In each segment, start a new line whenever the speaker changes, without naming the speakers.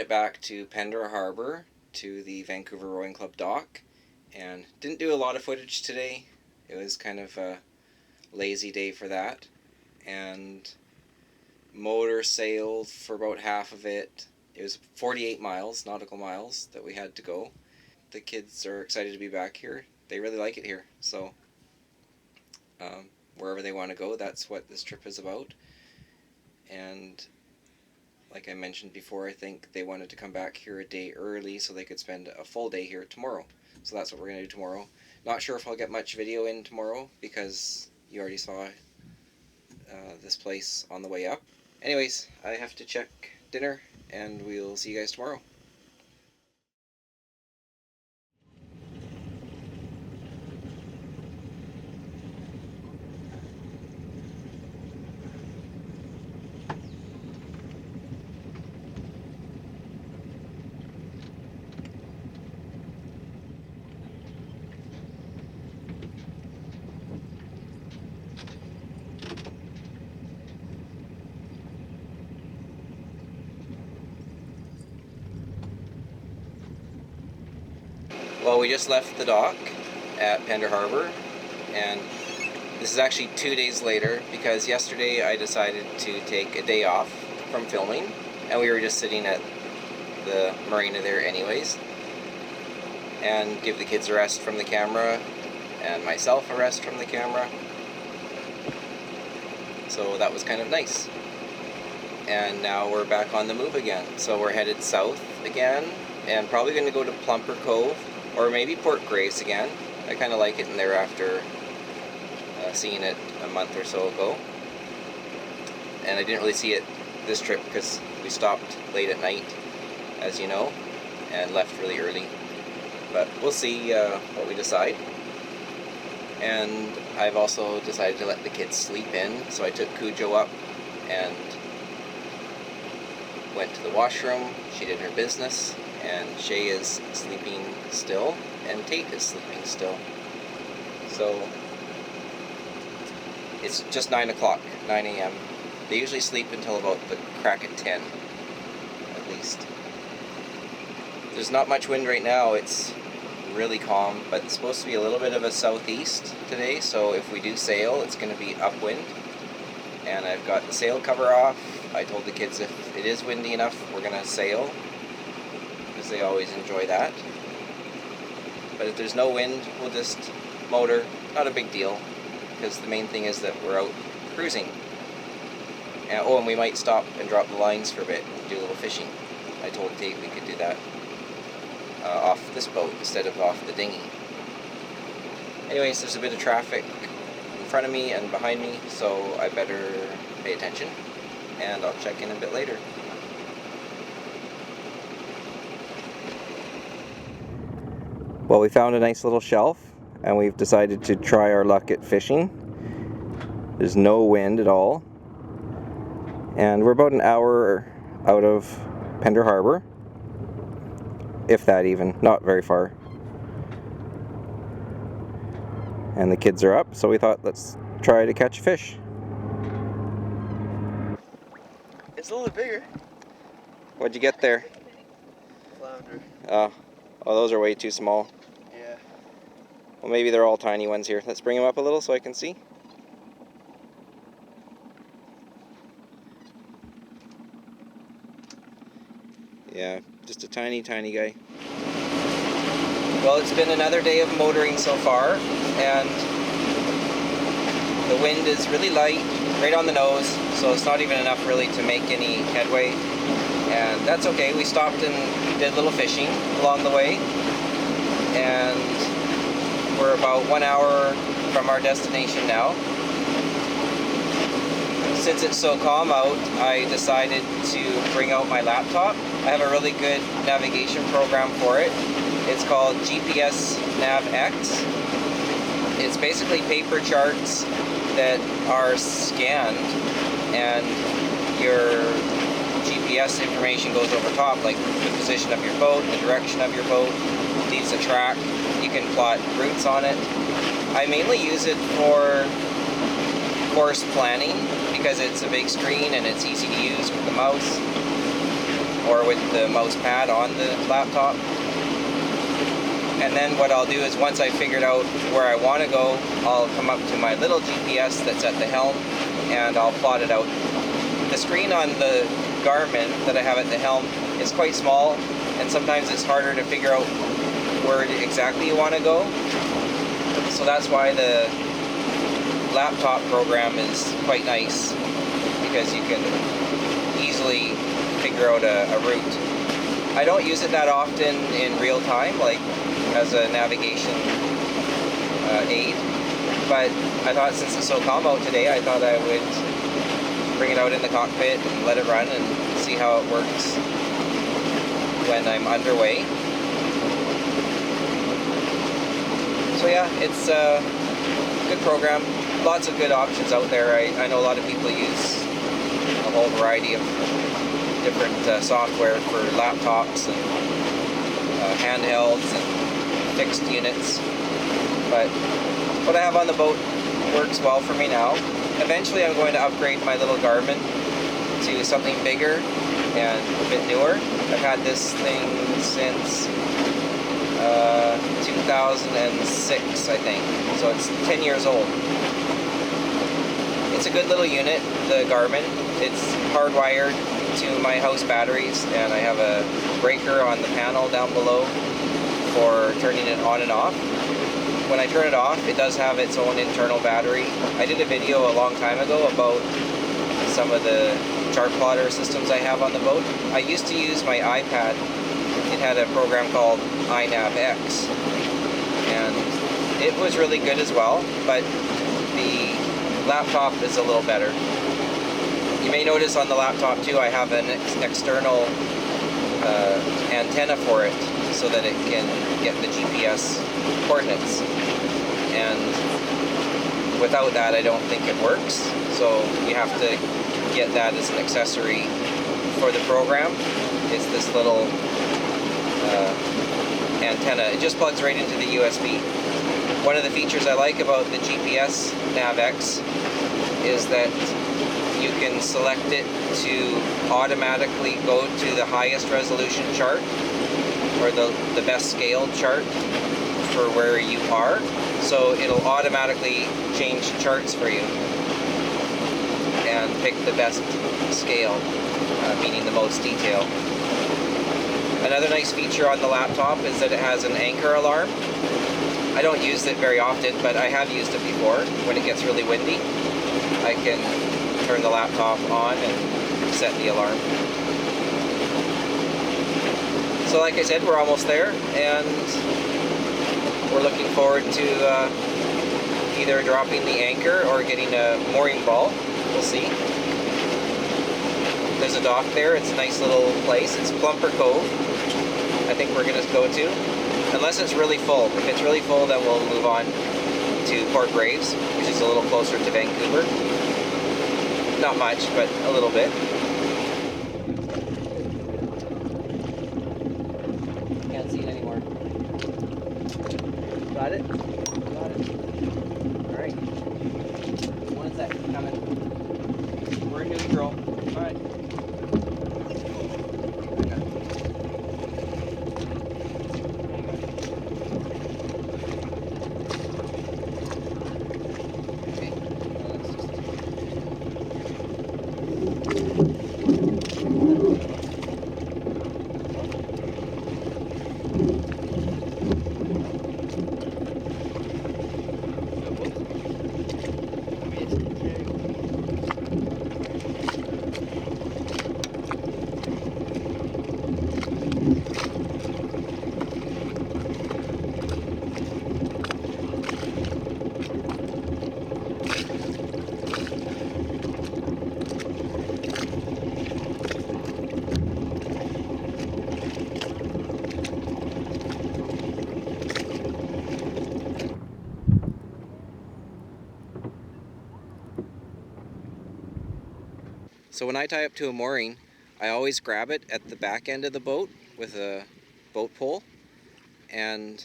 it back to Pender Harbor to the Vancouver Rowing Club dock, and didn't do a lot of footage today. It was kind of a lazy day for that, and motor sailed for about half of it. It was 48 miles, nautical miles, that we had to go. The kids are excited to be back here. They really like it here, so wherever they want to go, that's what this trip is about. And like I mentioned before, I think they wanted to come back here a day early so they could spend a full day here tomorrow. So that's what we're going to do tomorrow. Not sure if I'll get much video in tomorrow because you already saw this place on the way up. Anyways, I have to check dinner and we'll see you guys tomorrow. Well, we just left the dock at Pender Harbor, and this is actually 2 days later because yesterday I decided to take a day off from filming, and we were just sitting at the marina there anyways, and give the kids a rest from the camera and myself a rest from the camera. So that was kind of nice. And now we're back on the move again. So we're headed south again, and probably going to go to Plumper Cove, or maybe Port Grace again. I kind of like it in there after seeing it a month or so ago. And I didn't really see it this trip because we stopped late at night, as you know, and left really early. But we'll see what we decide. And I've also decided to let the kids sleep in, so I took Cujo up and went to the washroom. She did her business, and Shay is sleeping still, and Tate is sleeping still. So it's just 9 o'clock, 9 a.m. They usually sleep until about the crack at 10, at least. There's not much wind right now. It's really calm, but it's supposed to be a little bit of a southeast today, so if we do sail, it's going to be upwind. And I've got the sail cover off. I told the kids if it is windy enough, we're going to sail, because they always enjoy that. But if there's no wind, we'll just motor. Not a big deal, because the main thing is that we're out cruising. And we might stop and drop the lines for a bit and do a little fishing. I told Tate we could do that off this boat instead of off the dinghy. Anyways, there's a bit of traffic in front of me and behind me, so I better pay attention, and I'll check in a bit later. Well, we found a nice little shelf, and we've decided to try our luck at fishing. There's no wind at all, and we're about an hour out of Pender Harbor, if that even, not very far. And the kids are up, so we thought let's try to catch a fish.
It's a little bigger.
What'd you get there?
Flounder.
Oh, those are way too small.
Yeah.
Well, maybe they're all tiny ones here. Let's bring them up a little so I can see. Yeah, just a tiny, tiny guy. Well, it's been another day of motoring so far, and the wind is really light, right on the nose, so it's not even enough really to make any headway. And that's okay. We stopped and did a little fishing along the way, and we're about 1 hour from our destination now. Since it's so calm out, I decided to bring out my laptop. I have a really good navigation program for it. It's called GPS Nav X. It's basically paper charts that are scanned, and your GPS information goes over top, like the position of your boat, the direction of your boat, leaves a track. You can plot routes on it. I mainly use it for course planning because it's a big screen and it's easy to use with the mouse. or with the mouse pad on the laptop. And then what I'll do is once I figured out where I want to go, I'll come up to my little GPS that's at the helm and I'll plot it out. The screen on the Garmin that I have at the helm is quite small, and sometimes it's harder to figure out where exactly you want to go. So that's why the laptop program is quite nice, because you can easily figure out a route. I don't use it that often in real time, like as a navigation aid, but I thought since it's so calm out today, I thought I would bring it out in the cockpit and let it run and see how it works when I'm underway. So yeah, it's a good program. Lots of good options out there. I know a lot of people use a whole variety of different software for laptops and handhelds and fixed units. But what I have on the boat works well for me now. Eventually I'm going to upgrade my little Garmin to something bigger and a bit newer. I've had this thing since 2006, I think, so it's 10 years old. It's a good little unit, the Garmin. It's hardwired to my house batteries, and I have a breaker on the panel down below for turning it on and off. When I turn it off, it does have its own internal battery. I did a video a long time ago about some of the chart plotter systems I have on the boat. I used to use my iPad. It had a program called iNavX, and it was really good as well, but the laptop is a little better. You may notice on the laptop too, I have an external antenna for it so that it can get the GPS coordinates, and without that I don't think it works, so you have to get that as an accessory for the program. It's this little antenna. It just plugs right into the USB. One of the features I like about the GPS NavX is that you can select it to automatically go to the highest resolution chart, or the best scaled chart for where you are. So it'll automatically change charts for you and pick the best scale, meaning the most detail. Another nice feature on the laptop is that it has an anchor alarm. I don't use it very often, but I have used it before. When it gets really windy, I can turn the laptop on and set the alarm. So like I said, we're almost there, and we're looking forward to either dropping the anchor or getting a mooring ball. We'll see. There's a dock there. It's a nice little place. It's Plumper Cove, I think we're going to go to, unless it's really full. If it's really full, then we'll move on to Port Graves, which is a little closer to Vancouver. Not much, but a little bit. Can't see it anymore. Got it? Got it. Alright. 1 sec, coming. We're in neutral. Alright. So when I tie up to a mooring, I always grab it at the back end of the boat with a boat pole, and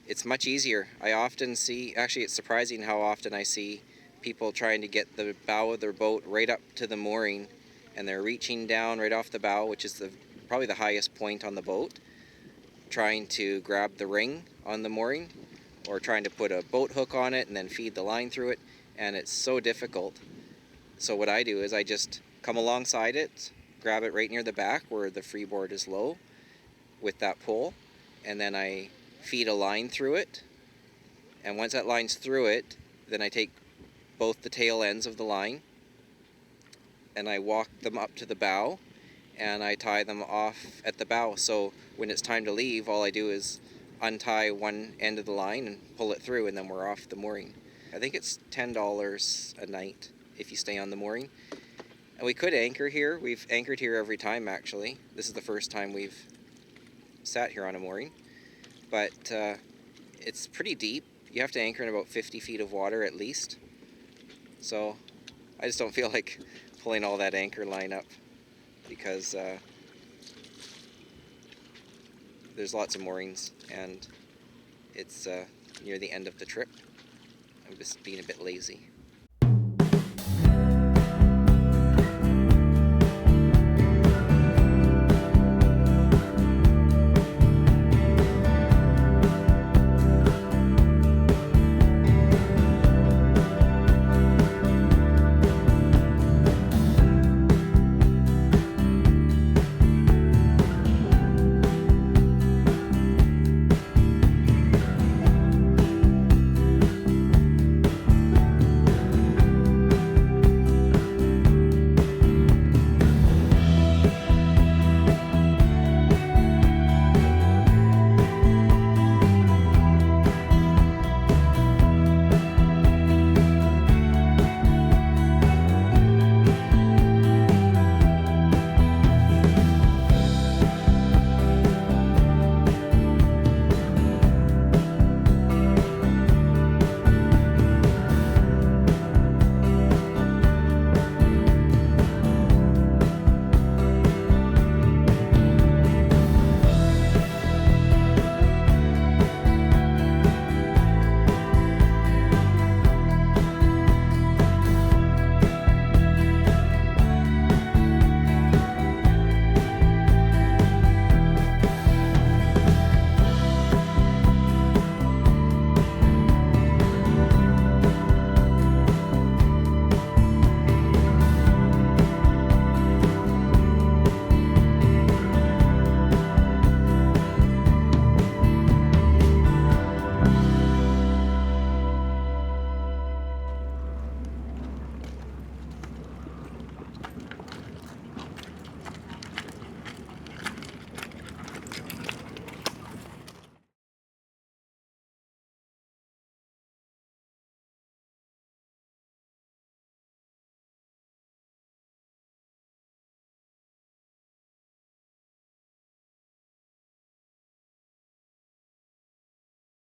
it's much easier. I often see, actually it's surprising how often I see people trying to get the bow of their boat right up to the mooring and they're reaching down right off the bow, which is probably the highest point on the boat, trying to grab the ring on the mooring, or trying to put a boat hook on it and then feed the line through it, and it's so difficult. So what I do is I just come alongside it, grab it right near the back where the freeboard is low with that pole, and then I feed a line through it, and once that line's through it, then I take both the tail ends of the line and I walk them up to the bow and I tie them off at the bow. So when it's time to leave, all I do is untie one end of the line and pull it through, and then we're off the mooring. I think it's $10 a night if you stay on the mooring. And we could anchor here. We've anchored here every time, actually. This is the first time we've sat here on a mooring. But it's pretty deep. You have to anchor in about 50 feet of water at least. So I just don't feel like pulling all that anchor line up, because there's lots of moorings and it's near the end of the trip. I'm just being a bit lazy.